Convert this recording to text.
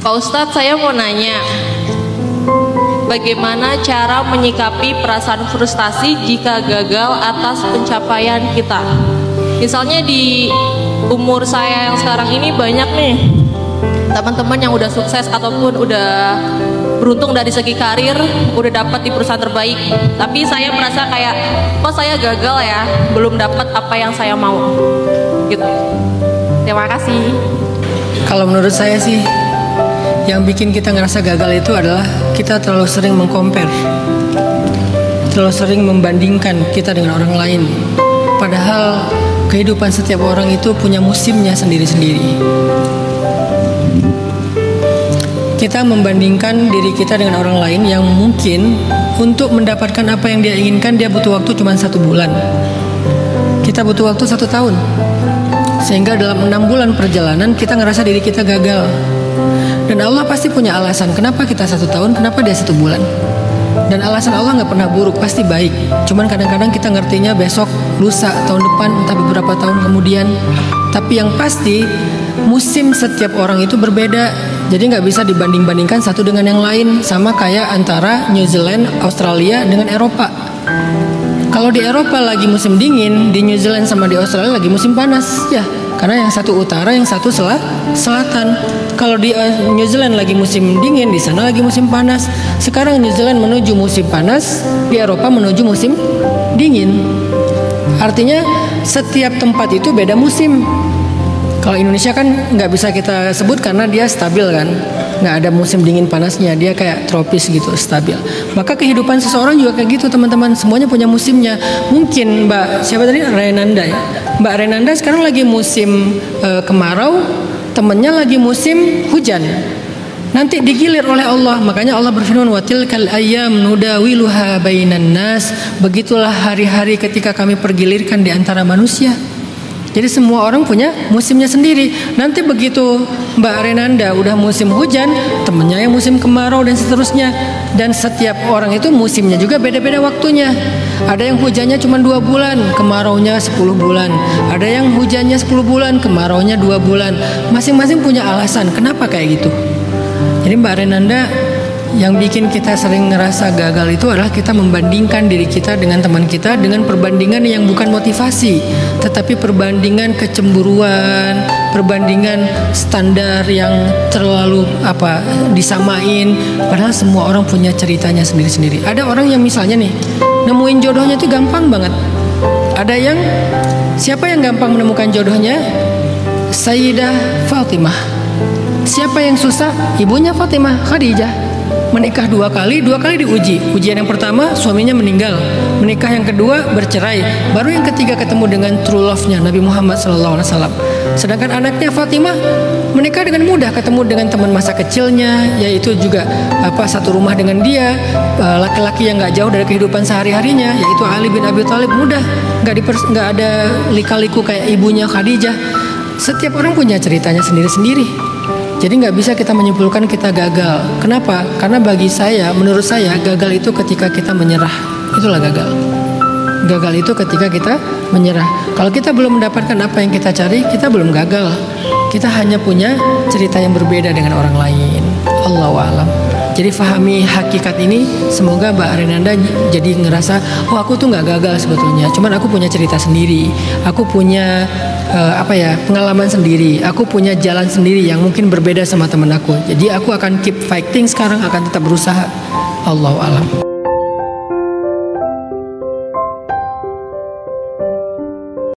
Pak Ustadz, saya mau nanya, bagaimana cara menyikapi perasaan frustasi jika gagal atas pencapaian kita? Misalnya di umur saya yang sekarang ini banyak nih teman-teman yang udah sukses ataupun udah beruntung dari segi karir, udah dapat di perusahaan terbaik, tapi saya merasa kayak, kok saya gagal ya, belum dapat apa yang saya mau gitu. Terima kasih. Kalau menurut saya sih, yang bikin kita ngerasa gagal itu adalah kita terlalu sering mengcompare, terlalu sering membandingkan kita dengan orang lain. Padahal kehidupan setiap orang itu punya musimnya sendiri-sendiri. Kita membandingkan diri kita dengan orang lain yang mungkin untuk mendapatkan apa yang dia inginkan dia butuh waktu cuma 1 bulan. Kita butuh waktu 1 tahun. Sehingga dalam 6 bulan perjalanan kita ngerasa diri kita gagal. Dan Allah pasti punya alasan kenapa kita 1 tahun, kenapa dia 1 bulan. Dan alasan Allah nggak pernah buruk, pasti baik. Cuman kadang-kadang kita ngertinya besok, lusa, tahun depan, entah beberapa tahun kemudian. Tapi yang pasti musim setiap orang itu berbeda. Jadi nggak bisa dibanding-bandingkan satu dengan yang lain. Sama kayak antara New Zealand, Australia dengan Eropa. Kalau di Eropa lagi musim dingin, di New Zealand sama di Australia lagi musim panas, ya. Karena yang satu utara, yang satu selatan. Kalau di New Zealand lagi musim dingin, di sana lagi musim panas. Sekarang New Zealand menuju musim panas, di Eropa menuju musim dingin. Artinya setiap tempat itu beda musim. Kalau Indonesia kan nggak bisa kita sebut karena dia stabil kan, nggak ada musim dingin panasnya, dia kayak tropis gitu, stabil. Maka kehidupan seseorang juga kayak gitu teman-teman, semuanya punya musimnya. Mungkin Mbak siapa tadi, Renanda ya, Mbak Renanda sekarang lagi musim kemarau, temennya lagi musim hujan. Nanti digilir oleh Allah. Makanya Allah berfirman, wa tilkal ayyam nudawiluha bainan nas. Begitulah hari-hari ketika kami pergilirkan di antara manusia. Jadi semua orang punya musimnya sendiri. Nanti begitu Mbak Renanda udah musim hujan, temennya yang musim kemarau dan seterusnya. Dan setiap orang itu musimnya juga beda-beda waktunya. Ada yang hujannya cuma 2 bulan, kemaraunya 10 bulan. Ada yang hujannya 10 bulan, kemaraunya 2 bulan. Masing-masing punya alasan kenapa kayak gitu. Jadi Mbak Renanda, yang bikin kita sering ngerasa gagal itu adalah kita membandingkan diri kita dengan teman kita dengan perbandingan yang bukan motivasi, tetapi perbandingan kecemburuan, perbandingan standar yang terlalu disamain. Padahal semua orang punya ceritanya sendiri-sendiri. Ada orang yang misalnya nih, nemuin jodohnya itu gampang banget. Ada yang, siapa yang gampang menemukan jodohnya? Sayyidah Fatimah. Siapa yang susah? Ibunya Fatimah, Khadijah. Menikah 2 kali diuji. Ujian yang pertama suaminya meninggal, menikah yang kedua bercerai, baru yang ketiga ketemu dengan true love-nya Nabi Muhammad SAW. Sedangkan anaknya Fatimah menikah dengan mudah, ketemu dengan teman masa kecilnya, yaitu juga satu rumah dengan dia, laki-laki yang nggak jauh dari kehidupan sehari-harinya, yaitu Ali bin Abi Thalib, mudah, nggak ada lika-liku kayak ibunya Khadijah. Setiap orang punya ceritanya sendiri-sendiri. Jadi nggak bisa kita menyimpulkan kita gagal. Kenapa? Karena bagi saya, menurut saya, gagal itu ketika kita menyerah. Itulah gagal. Gagal itu ketika kita menyerah. Kalau kita belum mendapatkan apa yang kita cari, kita belum gagal. Kita hanya punya cerita yang berbeda dengan orang lain. Allahu a'lam. Jadi fahami hakikat ini. Semoga Mbak Renanda jadi ngerasa, oh aku tuh nggak gagal sebetulnya. Cuman aku punya cerita sendiri. Aku punya pengalaman sendiri. Aku punya jalan sendiri yang mungkin berbeda sama temen aku. Jadi aku akan keep fighting sekarang, akan tetap berusaha. Allahu a'lam.